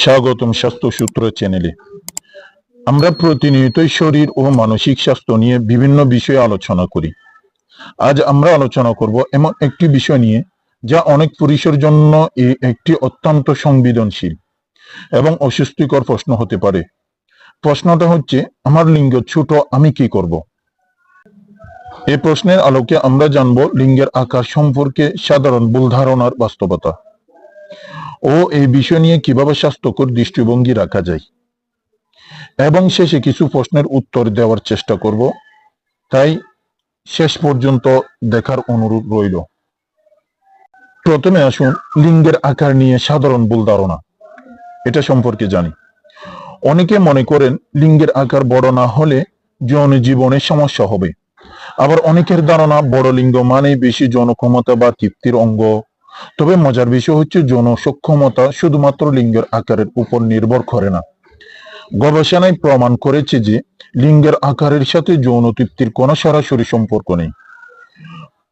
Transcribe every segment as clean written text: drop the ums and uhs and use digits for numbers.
স্বাগতম স্বাস্থ্য সূত্র চ্যানেলে। আমরা প্রতিনিয়তই শরীর ও মানসিক স্বাস্থ্য নিয়ে বিভিন্ন বিষয়ে আলোচনা করি। আজ আমরা আলোচনা করব এমন একটি বিষয় নিয়ে যা অনেক পুরুষের জন্য একটি অত্যন্ত সংবেদনশীল এবং অস্বস্তিকর প্রশ্ন হতে পারে। প্রশ্নটা হচ্ছে, আমার লিঙ্গ ছোট, আমি কি করব? এই প্রশ্নের আলোকে আমরা জানব লিঙ্গের আকার সম্পর্কে সাধারণ ভুল ধারণার বাস্তবতা ও এই বিষয় নিয়ে কিভাবে স্বাস্থ্যকর দৃষ্টিভঙ্গি রাখা যায়, এবং শেষে কিছু প্রশ্নের উত্তর দেওয়ার চেষ্টা করব। তাই শেষ পর্যন্ত দেখার অনুরোধ রইল। প্রথমে আসুন লিঙ্গের আকার নিয়ে সাধারণ ভুল ধারণা এটা সম্পর্কে জানি। অনেকে মনে করেন লিঙ্গের আকার বড় না হলে যৌন জীবনে সমস্যা হবে। আবার অনেকের ধারণা বড় লিঙ্গ মানে বেশি যৌন ক্ষমতা বা তৃপ্তির অঙ্গ। তবে মজার বিষয় হচ্ছে, যৌন সক্ষমতা শুধুমাত্র লিঙ্গের আকারের উপর নির্ভর করে না। গবেষণায় প্রমাণ করেছে যে লিঙ্গের আকারের সাথে যৌন তৃপ্তির কোনো সরাসরি সম্পর্ক নেই।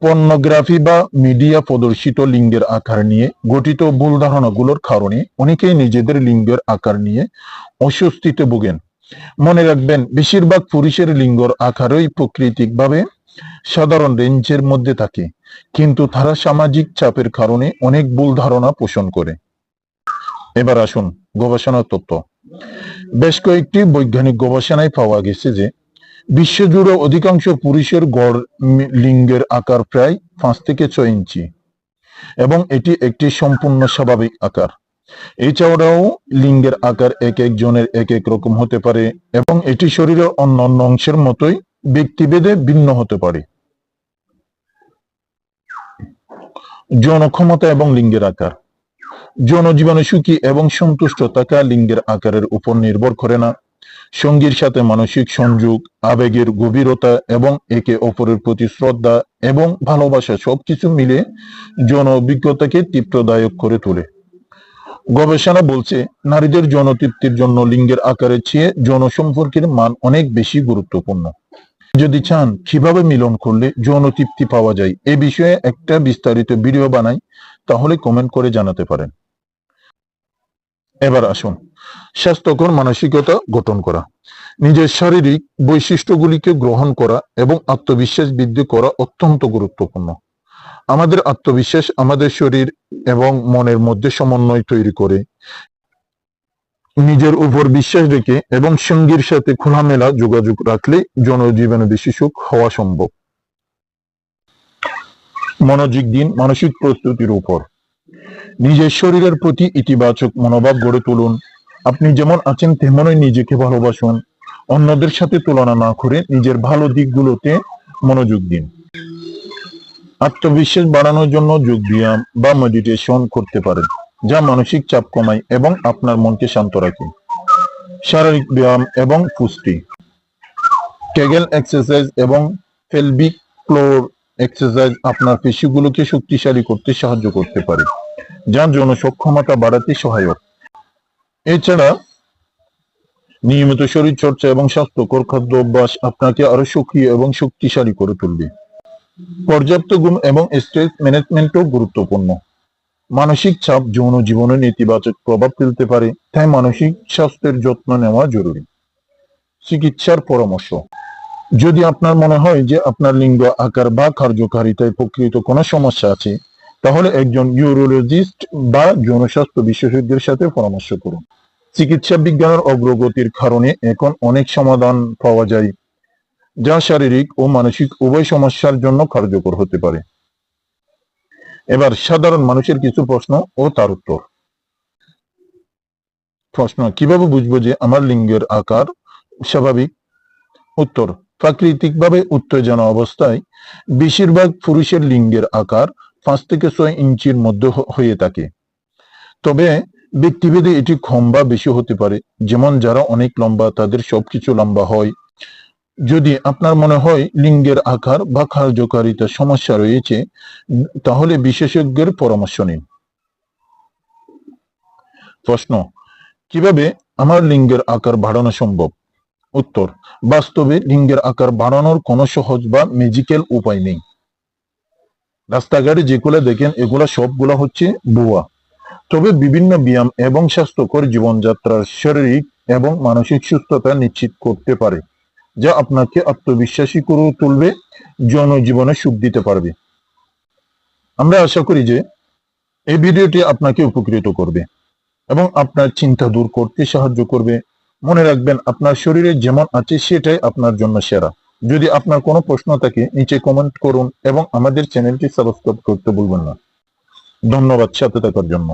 পর্নোগ্রাফি বা মিডিয়া প্রদর্শিত লিঙ্গের আকার নিয়ে গঠিত ভুল ধারণাগুলোর কারণে অনেকেই নিজেদের লিঙ্গের আকার নিয়ে অস্বস্তিতে ভোগেন। মনে রাখবেন, বেশিরভাগ পুরুষের লিঙ্গের আকারই প্রাকৃতিকভাবে সাধারণ রেঞ্জের মধ্যে থাকে, কিন্তু তারা সামাজিক চাপের কারণে অনেক ভুল ধারণা পোষণ করে। এবার আসুন গবেষণার তথ্য। বেশ কয়েকটি বৈজ্ঞানিক গবেষণায় পাওয়া গেছে যে বিশ্বজুড়ে অধিকাংশ পুরুষের গড় লিঙ্গের আকার প্রায় 5 থেকে 6 ইঞ্চি, এবং এটি একটি সম্পূর্ণ স্বাভাবিক আকার। এছাড়াও লিঙ্গের আকার এক একজনের এক এক রকম হতে পারে, এবং এটি শরীরের অন্যান্য অংশের মতোই ব্যক্তিভেদে ভিন্ন হতে পারে। যৌন ক্ষমতা এবং লিঙ্গের আকার। যৌন জীবনে সুখী এবং সন্তুষ্ট থাকা লিঙ্গের আকারের উপর নির্ভর করে না। সঙ্গীর সাথে মানসিক সংযোগ, আবেগের গভীরতা এবং একে অপরের প্রতি শ্রদ্ধা এবং ভালোবাসা সবকিছু মিলে যৌন অভিজ্ঞতাকে তৃপ্তদায়ক করে তোলে। গবেষণা বলছে, নারীদের যৌন তৃপ্তির জন্য লিঙ্গের আকারের চেয়ে যৌন সম্পর্কের মান অনেক বেশি গুরুত্বপূর্ণ। যদি চান কিভাবে মিলন করলে যৌন তৃপ্তি পাওয়া যায় এ বিষয়ে একটা বিস্তারিত ভিডিও বানাই, তাহলে কমেন্ট করে জানাতে পারেন। এবার আসুন স্বাস্থ্যকর মানসিকতা গঠন করা। নিজের শারীরিক বৈশিষ্ট্যগুলিকে গ্রহণ করা এবং আত্মবিশ্বাস বৃদ্ধি করা অত্যন্ত গুরুত্বপূর্ণ। আমাদের আত্মবিশ্বাস আমাদের শরীর এবং মনের মধ্যে সমন্বয় তৈরি করে। নিজের উপর বিশ্বাস রেখে এবং সঙ্গীর সাথে খোলামেলা যোগাযোগ রাখলে যৌন জীবনে বেশি সুখ হওয়া সম্ভব। মনোযোগ দিন মানসিক প্রস্তুতির উপর। নিজের শরীরের প্রতি ইতিবাচক মনোভাব গড়ে তুলুন। আপনি যেমন আছেন তেমনই নিজেকে ভালোবাসুন। অন্যদের সাথে তুলনা না করে নিজের ভালো দিকগুলোতে মনোযোগ দিন। আত্মবিশ্বাস বাড়ানোর জন্য যোগ ব্যায়াম বা মেডিটেশন করতে পারেন, যা মানসিক চাপ কমায় এবং আপনার মনকে শান্ত রাখে। শারীরিক ব্যায়াম এবং পুষ্টি। কেগেল এক্সারসাইজ এবং পেলভিক ফ্লোর এক্সারসাইজ আপনার পেশিগুলোকে শক্তিশালী করতে সাহায্য করতে পারে, যা যৌন সক্ষমতা বাড়াতে সহায়ক। এছাড়া নিয়মিত শরীর চর্চা এবং স্বাস্থ্যকর খাদ্য অভ্যাস আপনাকে আরো সক্রিয় এবং শক্তিশালী করে তুলবে। পর্যাপ্ত ঘুম এবং স্ট্রেস ম্যানেজমেন্টও গুরুত্বপূর্ণ। মানসিক চাপ যৌন জীবনে নেতিবাচক প্রভাব ফেলতে পারে, তাই মানসিক স্বাস্থ্যের যত্ন নেওয়া জরুরি। চিকিৎসার পরামর্শ। যদি আপনার মনে হয় যে আপনার লিঙ্গ আকার বা কার্যকারিতায় প্রকৃত কোনো সমস্যা আছে, তাহলে একজন ইউরোলজিস্ট বা যৌন স্বাস্থ্য বিশেষজ্ঞের সাথে পরামর্শ করুন। চিকিৎসা বিজ্ঞানের অগ্রগতির কারণে এখন অনেক সমাধান পাওয়া যায়, যা শারীরিক ও মানসিক উভয় সমস্যার জন্য কার্যকর হতে পারে। এবার সাধারণ মানুষের কিছু প্রশ্ন ও তার উত্তর। প্রশ্ন: কিভাবে বুঝবো যে আমার লিঙ্গের আকার স্বাভাবিক? উত্তর: প্রাকৃতিকভাবে উত্তেজনা অবস্থায় বেশিরভাগ পুরুষের লিঙ্গের আকার 5 থেকে 6 ইঞ্চির মধ্যে হয়ে থাকে। তবে ব্যক্তিভেদে এটি কম বা বেশি হতে পারে। যেমন যারা অনেক লম্বা তাদের সবকিছু লম্বা হয়। যদি আপনার মনে হয় লিঙ্গের আকার বা কার্যকারিতার সমস্যা রয়েছে, তাহলে বিশেষজ্ঞের পরামর্শ নিন। প্রশ্ন: কিভাবে আমার লিঙ্গের আকার বাড়ানো সম্ভব? উত্তর: বাস্তবে লিঙ্গের আকার বাড়ানোর কোনো সহজ বা ম্যাজিক্যাল উপায় নেই। রাস্তাঘাটে যেগুলো দেখেন এগুলা সবগুলা হচ্ছে ভুয়া। তবে বিভিন্ন ব্যায়াম এবং স্বাস্থ্যকর জীবনযাত্রার শারীরিক এবং মানসিক সুস্থতা নিশ্চিত করতে পারে, যা আপনাকে আত্মবিশ্বাসী করে তুলবে, জনজীবনে সুখ দিতে পারবে। আমরা আশা করি যে এই ভিডিওটি আপনাকে উপকৃত করবে এবং আপনার চিন্তা দূর করতে সাহায্য করবে। মনে রাখবেন, আপনার শরীরে যেমন আছে সেটাই আপনার জন্য সেরা। যদি আপনার কোনো প্রশ্ন থাকে নিচে কমেন্ট করুন এবং আমাদের চ্যানেলটি সাবস্ক্রাইব করতে ভুলবেন না। ধন্যবাদ সাথে থাকার জন্য।